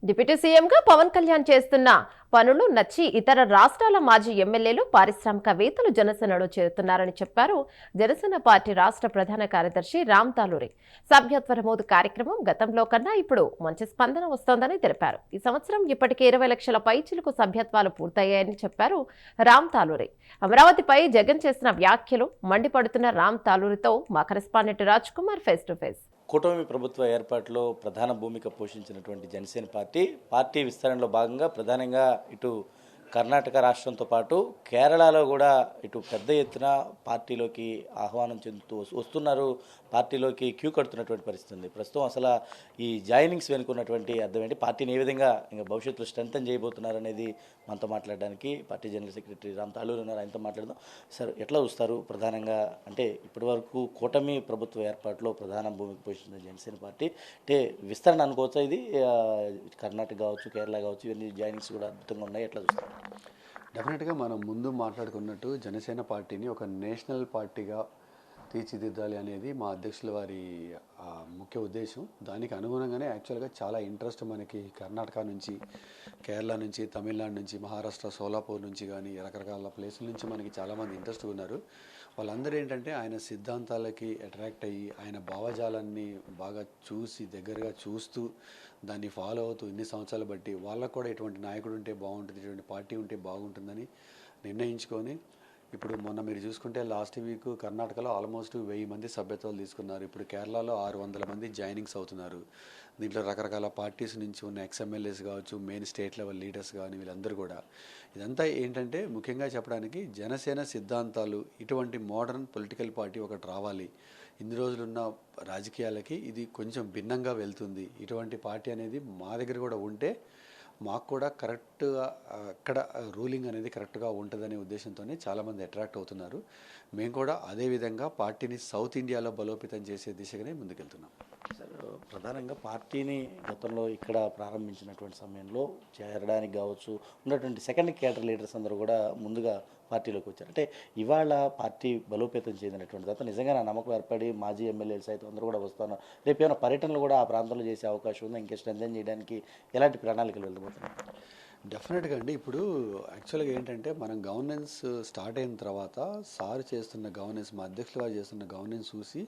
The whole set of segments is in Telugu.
డిప్యూటీ సీఎంగా పవన్ కళ్యాణ్ చేస్తున్న పనులు నచ్చి ఇతర రాష్ట్రాల మాజీ ఎమ్మెల్యేలు పారిశ్రామికవేత్తలు జనసేనలో చేరుతున్నారని చెప్పారు జనసేన పార్టీ రాష్ట్ర ప్రధాన కార్యదర్శి రామ్ తాలూరి. సభ్యత్వ నమోదు కార్యక్రమం గతంలో కన్నా ఇప్పుడు మంచి స్పందన వస్తోందని తెలిపారు. ఈ సంవత్సరం ఇప్పటికే 20 లక్షల పైచిలకు సభ్యత్వాలు పూర్తయ్యాయని చెప్పారు రామ్ తాలూరి. అమరావతిపై జగన్ చేసిన వ్యాఖ్యలు మండిపడుతున్న రామ్ తాలూరితో మా correspondent Raj Kumar face to face. కూటమి ప్రభుత్వ ఏర్పాటులో ప్రధాన భూమిక పోషించినటువంటి జనసేన పార్టీ విస్తరణలో భాగంగా ప్రధానంగా ఇటు కర్ణాటక రాష్ట్రంతో పాటు కేరళలో కూడా ఇటు పెద్ద ఎత్తున పార్టీలోకి ఆహ్వానం చెందుతూ వస్తున్నారు. పార్టీలోకి క్యూ కడుతున్నటువంటి పరిస్థితి ఉంది. ప్రస్తుతం అసలు ఈ జాయినింగ్స్ వెనుకున్నటువంటి అర్థం ఏంటి, పార్టీని ఏ విధంగా ఇంకా భవిష్యత్తులో స్ట్రెంథన్ చేయబోతున్నారు అనేది మనతో మాట్లాడడానికి party general secretary Ram Taluri ఉన్నారు. ఆయనతో మాట్లాడదాం. సార్, ఎట్లా చూస్తారు ప్రధానంగా, అంటే ఇప్పటి వరకు కూటమి ప్రభుత్వ ఏర్పాటులో ప్రధాన భూమిక పోషించిన జనసేన పార్టీ అంటే విస్తరణ అనుకోవచ్చా? ఇది కర్ణాటక కావచ్చు, కేరళ కావచ్చు, ఇవన్నీ జాయినింగ్స్ కూడా అద్భుతంగా ఉన్నాయి. ఎట్లా చూస్తారు? డెఫినెట్గా మనం ముందు మాట్లాడుకున్నట్టు జనసేన పార్టీని ఒక నేషనల్ పార్టీగా తీర్చిదిద్దాలి అనేది మా అధ్యక్షుల వారి ముఖ్య ఉద్దేశం. దానికి అనుగుణంగానే యాక్చువల్గా చాలా ఇంట్రెస్ట్ మనకి కర్ణాటక నుంచి, కేరళ నుంచి, తమిళనాడు నుంచి, మహారాష్ట్ర సోలాపూర్ నుంచి కానీ రకరకాల ప్లేసుల నుంచి మనకి చాలామంది ఇంట్రెస్ట్ ఉన్నారు. వాళ్ళందరూ ఏంటంటే ఆయన సిద్ధాంతాలకి అట్రాక్ట్ అయ్యి ఆయన భావజాలాన్ని బాగా చూసి దగ్గరగా చూస్తూ దాన్ని ఫాలో అవుతూ ఇన్ని సంవత్సరాలు బట్టి వాళ్ళకు కూడా ఇటువంటి నాయకుడు ఉంటే బాగుంటుంది, ఇటువంటి పార్టీ ఉంటే బాగుంటుందని నిర్ణయించుకొని ఇప్పుడు మొన్న మీరు చూసుకుంటే లాస్ట్ వీక్ కర్ణాటకలో ఆల్మోస్ట్ 1000 మంది సభ్యత్వాలు తీసుకున్నారు. ఇప్పుడు కేరళలో 600 మంది జాయినింగ్స్ అవుతున్నారు. దీంట్లో రకరకాల పార్టీస్ నుంచి ఉన్న ఎక్స్ఎమ్మెల్యేస్ కావచ్చు, మెయిన్ స్టేట్ లెవెల్ లీడర్స్ కానీ వీళ్ళందరూ కూడా. ఇదంతా ఏంటంటే ముఖ్యంగా చెప్పడానికి జనసేన సిద్ధాంతాలు, ఇటువంటి మోడర్న్ పొలిటికల్ పార్టీ ఒకటి రావాలి, ఇన్ని రోజులున్న రాజకీయాలకి ఇది కొంచెం భిన్నంగా వెళ్తుంది, ఇటువంటి పార్టీ అనేది మా దగ్గర కూడా ఉంటే మాకు కూడా కరెక్ట్గా అక్కడ రూలింగ్ అనేది కరెక్ట్గా ఉంటుందనే ఉద్దేశంతోనే చాలామంది అట్రాక్ట్ అవుతున్నారు. మేము కూడా అదేవిధంగా పార్టీని సౌత్ ఇండియాలో బలోపేతం చేసే దిశగానే ముందుకెళ్తున్నాం. సార్, ప్రధానంగా పార్టీని గతంలో ఇక్కడ ప్రారంభించినటువంటి సమయంలో చేరడానికి కావచ్చు ఉన్నటువంటి సెకండ్ కేడర్ లీడర్స్ అందరూ కూడా ముందుగా పార్టీలోకి వచ్చారు. అంటే ఇవాళ పార్టీ బలోపేతం చెందినటువంటి తర్వాత నిజంగా నా నమ్మకం ఏర్పడి మాజీ ఎమ్మెల్యేలు సైతం అందరూ కూడా వస్తున్నారు. రేపు ఏమైనా పర్యటనలు కూడా ఆ ప్రాంతంలో చేసే అవకాశం ఉందా? ఇంకా స్ట్రెంథన్ చేయడానికి ఎలాంటి ప్రణాళికలు వెళ్ళబోతున్నాయి? డెఫినెట్గా అండి. ఇప్పుడు యాక్చువల్గా ఏంటంటే మనం గవర్నెన్స్ స్టార్ట్ అయిన తర్వాత సార్ చేస్తున్న గవర్నెన్స్, మా అధ్యక్షుల వారు చేస్తున్న గవర్నెన్స్ చూసి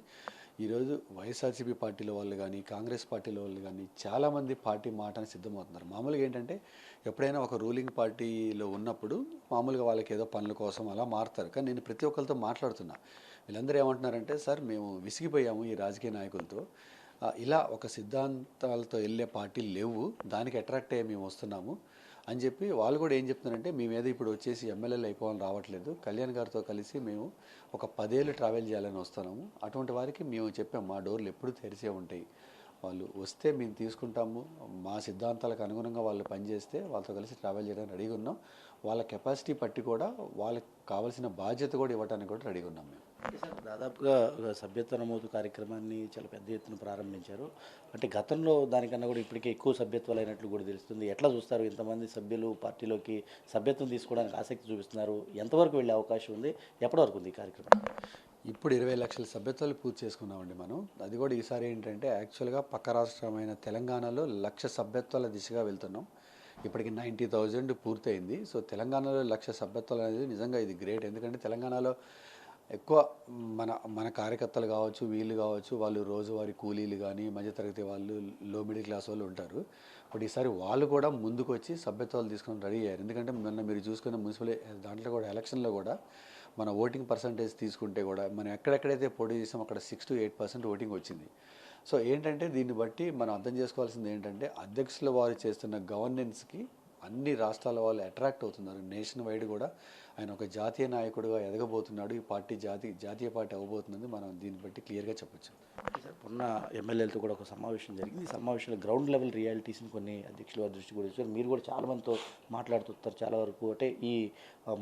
ఈరోజు వైఎస్ఆర్సీపీ పార్టీల వాళ్ళు కానీ, కాంగ్రెస్ పార్టీల వాళ్ళు కానీ చాలామంది పార్టీ మాటని సిద్ధమవుతున్నారు. మామూలుగా ఏంటంటే ఎప్పుడైనా ఒక రూలింగ్ పార్టీలో ఉన్నప్పుడు మామూలుగా వాళ్ళకి ఏదో పనుల కోసం అలా మారుతారు. కానీ నేను ప్రతి ఒక్కరితో మాట్లాడుతున్నా. వీళ్ళందరూ ఏమంటున్నారంటే, సార్ మేము విసిగిపోయాము ఈ రాజకీయ నాయకులతో, ఇలా ఒక సిద్ధాంతాలతో వెళ్ళే పార్టీలు లేవు, దానికి అట్రాక్ట్ అయ్యి మేము వస్తున్నాము అని చెప్పి వాళ్ళు కూడా ఏం చెప్తున్నారంటే, మేమేదో ఇప్పుడు వచ్చేసి ఎమ్మెల్యేలు అయిపోవాలని రావట్లేదు, కళ్యాణ్ గారితో కలిసి మేము ఒక 10 ఏళ్ళు ట్రావెల్ చేయాలని వస్తున్నాము. అటువంటి వారికి మేము చెప్పాము మా డోర్లు ఎప్పుడూ తెరిచే ఉంటాయి, వాళ్ళు వస్తే మేము తీసుకుంటాము, మా సిద్ధాంతాలకు అనుగుణంగా వాళ్ళు పనిచేస్తే వాళ్ళతో కలిసి ట్రావెల్ చేయడానికి రెడీగా ఉన్నాం, వాళ్ళ కెపాసిటీ పట్టి కూడా వాళ్ళకి కావాల్సిన బాధ్యత కూడా ఇవ్వడానికి కూడా రెడీగా ఉన్నాం మేము. సార్, దాదాపుగా సభ్యత్వ నమోదు కార్యక్రమాన్ని చాలా పెద్ద ఎత్తున ప్రారంభించారు. అంటే గతంలో దానికన్నా కూడా ఇప్పటికే ఎక్కువ సభ్యత్వాలు అయినట్లు కూడా తెలుస్తుంది. ఎట్లా చూస్తారు? ఇంతమంది సభ్యులు పార్టీలోకి సభ్యత్వం తీసుకోవడానికి ఆసక్తి చూపిస్తున్నారు. ఎంతవరకు వెళ్ళే అవకాశం ఉంది? ఎప్పటి వరకు ఉంది ఈ కార్యక్రమం? ఇప్పుడు 20 లక్షల సభ్యత్వాలు పూర్తి చేసుకున్నామండి మనం. అది కూడా ఈసారి ఏంటంటే యాక్చువల్గా పక్క రాష్ట్రమైన తెలంగాణలో 1,00,000 సభ్యత్వాల దిశగా వెళ్తున్నాం. ఇప్పటికి 90,000 పూర్తయింది. సో తెలంగాణలో 1,00,000 సభ్యత్వాలు అనేది నిజంగా ఇది గ్రేట్. ఎందుకంటే తెలంగాణలో ఎక్కువ మన కార్యకర్తలు కావచ్చు, వీళ్ళు కావచ్చు, వాళ్ళు రోజువారీ కూలీలు కానీ, మధ్యతరగతి వాళ్ళు, లో మిడిల్ క్లాస్ వాళ్ళు ఉంటారు. బట్ ఈసారి వాళ్ళు కూడా ముందుకు వచ్చి సభ్యత్వాలు తీసుకొని రెడీ అయ్యారు. ఎందుకంటే మొన్న మీరు చూసుకున్న మున్సిపల్ దాంట్లో కూడా ఎలక్షన్లో కూడా మన ఓటింగ్ పర్సంటేజ్ తీసుకుంటే కూడా మనం ఎక్కడెక్కడైతే పోటీ చేసాం అక్కడ 6 to 8% ఓటింగ్ వచ్చింది. సో ఏంటంటే దీన్ని బట్టి మనం అర్థం చేసుకోవాల్సింది ఏంటంటే, అధ్యక్షుల వారు చేస్తున్న గవర్నెన్స్కి అన్ని రాష్ట్రాల వాళ్ళు అట్రాక్ట్ అవుతున్నారు. నేషన్ వైడ్ కూడా ఆయన ఒక జాతీయ నాయకుడిగా ఎదగబోతున్నాడు. ఈ పార్టీ జాతీయ పార్టీ అవ్వబోతుందని మనం దీన్ని బట్టి క్లియర్గా చెప్పొచ్చు. ఉన్న ఎమ్మెల్యేలతో కూడా ఒక సమావేశం జరిగింది. ఈ సమావేశంలో గ్రౌండ్ లెవెల్ రియాలిటీస్ని కొన్ని అధ్యక్షుల వారి దృష్టి కూడా వచ్చారు. మీరు కూడా చాలామందితో మాట్లాడుతుంటారు. చాలా వరకు అంటే ఈ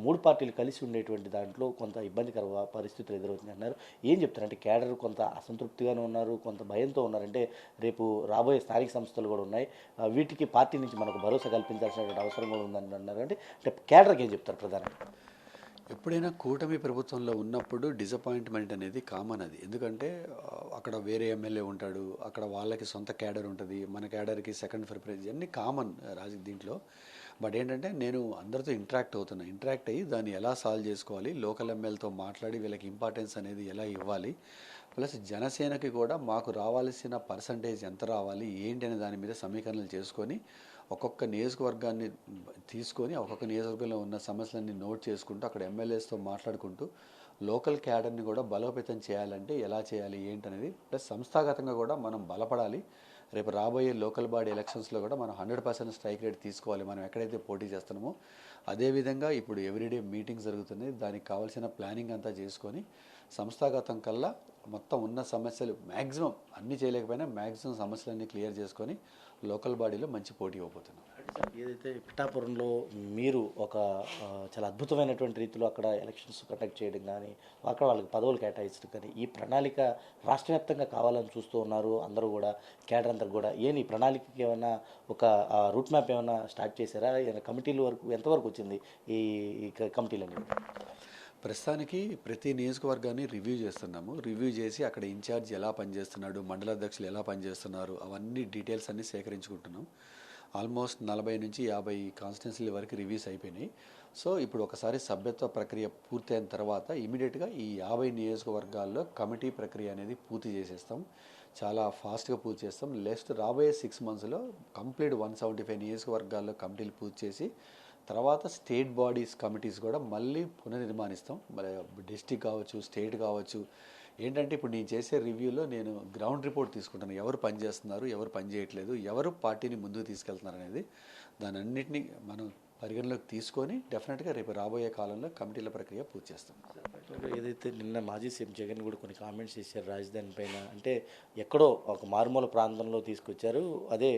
3 పార్టీలు కలిసి ఉండేటువంటి దాంట్లో కొంత ఇబ్బందికర పరిస్థితులు ఎదురవుతుంది అన్నారు. ఏం చెప్తారు? అంటే కేడర్ కొంత అసంతృప్తిగానే ఉన్నారు, కొంత భయంతో ఉన్నారంటే రేపు రాబోయే స్థానిక సంస్థలు కూడా ఉన్నాయి, వీటికి పార్టీ నుంచి మనకు భరోసా కల్పించాల్సినటువంటి అవసరం కూడా ఉందని అన్నారు. అంటే కేడర్కి ఏం చెప్తారు ప్రధానంగా? ఎప్పుడైనా కూటమి ప్రభుత్వంలో ఉన్నప్పుడు డిసప్పాయింట్మెంట్ అనేది కామన్ అది. ఎందుకంటే అక్కడ వేరే ఎమ్మెల్యే ఉంటాడు, అక్కడ వాళ్ళకి సొంత క్యాడర్ ఉంటుంది, మన క్యాడర్కి సెకండ్ ప్రిఫరెన్స్, ఇవన్నీ కామన్ దీంట్లో. బట్ ఏంటంటే నేను అందరితో ఇంటరాక్ట్ అయ్యి దాన్ని ఎలా సాల్వ్ చేసుకోవాలి, లోకల్ ఎమ్మెల్యేతో మాట్లాడి వీళ్ళకి ఇంపార్టెన్స్ అనేది ఎలా ఇవ్వాలి, ప్లస్ జనసేనకి కూడా మాకు రావాల్సిన పర్సంటేజ్ ఎంత రావాలి ఏంటి అనే దాని మీద సమీకరణలు చేసుకొని ఒక్కొక్క నియోజకవర్గాన్ని తీసుకొని ఒక్కొక్క నియోజకవర్గంలో ఉన్న సమస్యలన్నీ నోట్ చేసుకుంటూ అక్కడ ఎమ్మెల్యేస్తో మాట్లాడుకుంటూ లోకల్ క్యాడర్ని కూడా బలోపేతం చేయాలంటే ఎలా చేయాలి ఏంటనేది, ప్లస్ సంస్థాగతంగా కూడా మనం బలపడాలి. రేపు రాబోయే లోకల్ బాడీ ఎలక్షన్స్లో కూడా మనం 100% స్ట్రైక్ రేట్ తీసుకోవాలి. మనం ఎక్కడైతే పోటీ చేస్తున్నామో అదేవిధంగా ఇప్పుడు ఎవ్రీడే మీటింగ్స్ జరుగుతున్నాయి, దానికి కావాల్సిన ప్లానింగ్ అంతా చేసుకొని సంస్థాగతం కల్లా మొత్తం ఉన్న సమస్యలు మ్యాక్సిమం అన్నీ చేయలేకపోయినా మ్యాక్సిమం సమస్యలన్నీ క్లియర్ చేసుకొని లోకల్ బాడీలో మంచి పోటీ ఇవ్వబోతున్నాం. ఏదైతే పిఠాపురంలో మీరు ఒక చాలా అద్భుతమైనటువంటి రీతిలో అక్కడ ఎలక్షన్స్ కండక్ట్ చేయడం కానీ అక్కడ వాళ్ళకి పదవులు కేటాయించడం కానీ ఈ ప్రణాళిక రాష్ట్ర వ్యాప్తంగా కావాలని చూస్తూ ఉన్నారు అందరూ కూడా, కేడర్ అందరు కూడా. ఈ ప్రణాళికకి ఏమైనా ఒక రూట్ మ్యాప్ ఏమైనా స్టార్ట్ చేశారా? ఏమైనా కమిటీల వరకు ఎంతవరకు వచ్చింది ఈ కమిటీలు అనేవి? ప్రస్తుతానికి ప్రతి నియోజకవర్గాన్ని రివ్యూ చేస్తున్నాము. రివ్యూ చేసి అక్కడ ఇన్ఛార్జ్ ఎలా పనిచేస్తున్నాడు, మండల అధ్యక్షులు ఎలా పనిచేస్తున్నారు, అవన్నీ డీటెయిల్స్ అన్నీ సేకరించుకుంటున్నాం. ఆల్మోస్ట్ 40 నుంచి 50 కాన్స్టిట్యున్సీల వరకు రివ్యూస్ అయిపోయినాయి. సో ఇప్పుడు ఒకసారి సభ్యత్వ ప్రక్రియ పూర్తయిన తర్వాత ఇమీడియట్గా ఈ 50 నియోజకవర్గాల్లో కమిటీ ప్రక్రియ అనేది పూర్తి చేసేస్తాం. చాలా ఫాస్ట్గా పూర్తి చేస్తాం. నెక్స్ట్ రాబోయే 6 మంత్స్లో కంప్లీట్ 175 నియోజకవర్గాల్లో కమిటీలు పూర్తి చేసి తర్వాత స్టేట్ బాడీస్ కమిటీస్ కూడా మళ్ళీ పునర్నిర్మాణిస్తాం. మరి డిస్టిక్ కావచ్చు, స్టేట్ కావచ్చు. ఏంటంటే ఇప్పుడు నేను చేసే రివ్యూలో నేను గ్రౌండ్ రిపోర్ట్ తీసుకుంటాను, ఎవరు పని చేస్తున్నారు, ఎవరు పని చేయట్లేదు, ఎవరు పార్టీని ముందుకు తీసుకెళ్తున్నారు అనేది. దాని అన్నింటినీ మనం పరిగణలోకి తీసుకొని డెఫినెట్గా రేపు రాబోయే కాలంలో కమిటీల ప్రక్రియ పూర్తి చేస్తాం. ఏదైతే నిన్న మాజీ సీఎం జగన్ కూడా కొన్ని కామెంట్స్ చేశారు రాజధాని పైన, అంటే ఎక్కడో ఒక మారుమూల ప్రాంతంలో తీసుకొచ్చారు, అదే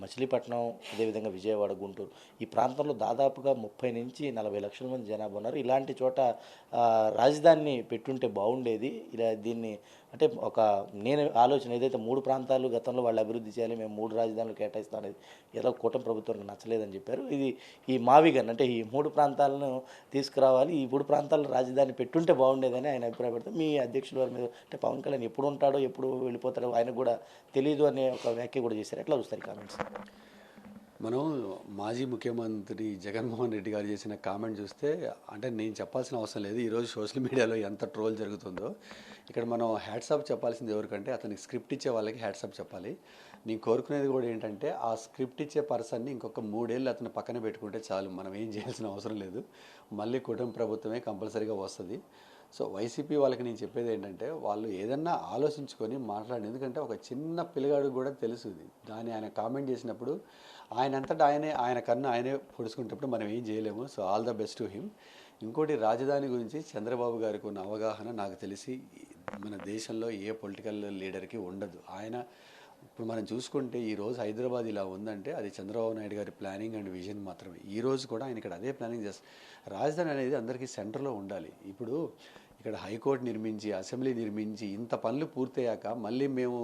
మచిలీపట్నం, అదేవిధంగా విజయవాడ, గుంటూరు ఈ ప్రాంతంలో దాదాపుగా 30 నుంచి 40 లక్షల మంది జనాభా ఉన్నారు. ఇలాంటి చోట రాజధానిని పెట్టుంటే బాగుండేది. ఇలా దీన్ని అంటే నేను ఆలోచన ఏదైతే 3 ప్రాంతాలు గతంలో వాళ్ళు అభివృద్ధి చేయాలి, మేము 3 రాజధానులు కేటాయిస్తాం అనేది ఏదో కూటమి ప్రభుత్వానికి నచ్చలేదని చెప్పారు. ఇది ఈ మావిగన్ అంటే ఈ 3 ప్రాంతాలను తీసుకురావాలి, ఈ 3 ప్రాంతాలను రాజధాని పెట్టుంటే బాగుండేదని ఆయన అభిప్రాయపడతారు. మీ అధ్యక్షుల వారి మీద అంటే పవన్ కళ్యాణ్ ఎప్పుడు ఉంటాడో ఎప్పుడు వెళ్ళిపోతాడో ఆయనకు కూడా తెలియదు అనే ఒక వ్యాఖ్య కూడా చేశారు. ఎట్లా చూస్తారు కామెంట్స్? మనం మాజీ ముఖ్యమంత్రి జగన్మోహన్ రెడ్డి గారు చేసిన కామెంట్ చూస్తే, అంటే నేను చెప్పాల్సిన అవసరం లేదు, ఈరోజు సోషల్ మీడియాలో ఎంత ట్రోల్ జరుగుతుందో. ఇక్కడ మనం హ్యాట్సాప్ చెప్పాల్సింది ఎవరికంటే అతనికి స్క్రిప్ట్ ఇచ్చే వాళ్ళకి హ్యాట్సాప్ చెప్పాలి. నేను కోరుకునేది కూడా ఏంటంటే ఆ స్క్రిప్ట్ ఇచ్చే పర్సన్ని ఇంకొక 3 ఏళ్ళు అతను పక్కన పెట్టుకుంటే చాలు, మనం ఏం చేయాల్సిన అవసరం లేదు. మళ్ళీ కుటుంబ ప్రభుత్వమే కంపల్సరీగా వస్తుంది. సో వైసీపీ వాళ్ళకి నేను చెప్పేది ఏంటంటే వాళ్ళు ఏదన్నా ఆలోచించుకొని మాట్లాడి, ఎందుకంటే ఒక చిన్న పిల్లగాడు కూడా తెలుసు దాన్ని ఆయన కామెంట్ చేసినప్పుడు ఆయనంతటా ఆయన కన్నా ఆయనే పొడుచుకుంటప్పుడు మనం ఏం చేయలేము. So all the best to him. ఇంకోటి రాజధాని గురించి చంద్రబాబు గారికి ఉన్న అవగాహన నాకు తెలిసి మన దేశంలో ఏ పొలిటికల్ లీడర్కి ఉండదు. ఆయన ఇప్పుడు మనం చూసుకుంటే ఈరోజు హైదరాబాద్ ఇలా ఉందంటే అది చంద్రబాబు నాయుడు గారి ప్లానింగ్ అండ్ విజన్ మాత్రమే. ఈరోజు కూడా ఆయన ఇక్కడ అదే ప్లానింగ్ చేస్తారు. రాజధాని అనేది అందరికీ సెంటర్లో ఉండాలి. ఇప్పుడు ఇక్కడ హైకోర్టు నిర్మించి, అసెంబ్లీ నిర్మించి, ఇంత పనులు పూర్తయ్యాక మళ్ళీ మేము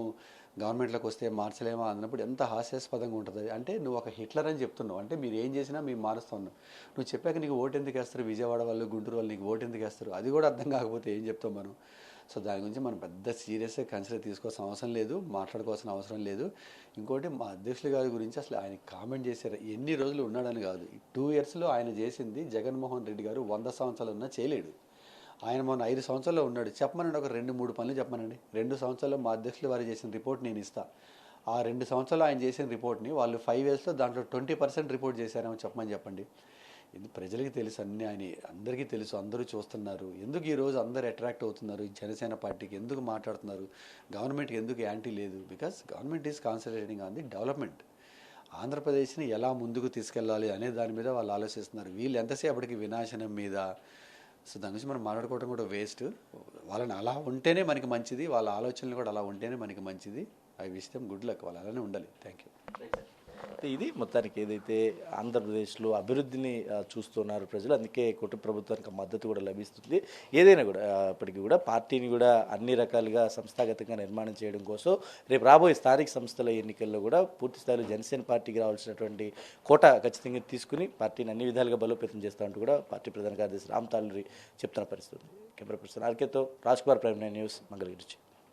గవర్నమెంట్లోకి వస్తే మార్చలేమా అన్నప్పుడు ఎంత హాస్యాస్పదంగా ఉంటుంది. అంటే నువ్వు ఒక హిట్లర్ అని చెప్తున్నావు, అంటే మీరు ఏం చేసినా మేము మారుస్తూ ఉన్నాం. నువ్వు చెప్పాక నీకు ఓటు ఎందుకు వేస్తారు, విజయవాడ వాళ్ళు, గుంటూరు వాళ్ళు నీకు ఓటు ఎందుకు వేస్తారు, అది కూడా అర్థం కాకపోతే ఏం చెప్తాం మనం. సో దాని గురించి మనం పెద్ద సీరియస్గా కన్సిడర్ తీసుకోవాల్సిన అవసరం లేదు, మాట్లాడుకోవాల్సిన అవసరం లేదు. ఇంకోటి మా అధ్యక్షుల గారి గురించి అసలు ఆయన కామెంట్ చేశారు, ఎన్ని రోజులు ఉన్నాడని కాదు, 2 ఇయర్స్లో ఆయన చేసింది జగన్మోహన్ రెడ్డి గారు 100 సంవత్సరాలు ఉన్నా చేయలేడు. ఆయన మొన్న 5 సంవత్సరాల్లో ఉన్నాడు. చెప్పమనండి, ఒక 2-3 పనులు చెప్పమనండి. 2 సంవత్సరాల్లో మా అధ్యక్షులు వారు చేసిన రిపోర్ట్ నేను ఇస్తాను. ఆ 2 సంవత్సరాలు ఆయన చేసిన రిపోర్ట్ని వాళ్ళు 5 ఇయర్స్లో దాంట్లో 20% రిపోర్ట్ చేశారేమో చెప్పండి. ఇది ప్రజలకి తెలుసు, అన్నీ ఆయన అందరికీ తెలుసు, అందరూ చూస్తున్నారు. ఎందుకు ఈరోజు అందరు అట్రాక్ట్ అవుతున్నారు జనసేన పార్టీకి, ఎందుకు మాట్లాడుతున్నారు, గవర్నమెంట్కి ఎందుకు యాంటీ లేదు? Because government is concentrating on the development. ఆంధ్రప్రదేశ్ని ఎలా ముందుకు తీసుకెళ్ళాలి అనే దాని మీద వాళ్ళు ఆలోచిస్తున్నారు. వీళ్ళు ఎంతసేపటికి వినాశనం మీద. సో దాని గురించి మనం మాట్లాడుకోవడం కూడా వేస్ట్. వాళ్ళని అలా ఉంటేనే మనకి మంచిది, వాళ్ళ ఆలోచనలు కూడా అలా ఉంటేనే మనకి మంచిది. I wish them good luck, వాళ్ళు అలానే ఉండాలి. Thank you. ఇది మొత్తానికి ఏదైతే ఆంధ్రప్రదేశ్లో అభివృద్ధిని చూస్తున్నారు ప్రజలు, అందుకే కుటుంబ ప్రభుత్వానికి మద్దతు కూడా లభిస్తుంది. ఏదైనా కూడా అప్పటికి కూడా పార్టీని కూడా అన్ని రకాలుగా సంస్థాగతంగా నిర్మాణం చేయడం కోసం రేపు రాబోయే స్థానిక సంస్థల ఎన్నికల్లో కూడా పూర్తి స్థాయిలో జనసేన పార్టీకి రావాల్సినటువంటి కోట ఖచ్చితంగా తీసుకుని పార్టీని అన్ని విధాలుగా బలోపేతం చేస్తామంటూ కూడా పార్టీ ప్రధాన కార్యదర్శి రామ్ తాలూరి చెప్తున్న పరిస్థితి. కెమెరా పర్సన్ ఆర్కేతో రాజ్ కుమార్, ప్రైమ్ 9 న్యూస్, మంగళగిరి.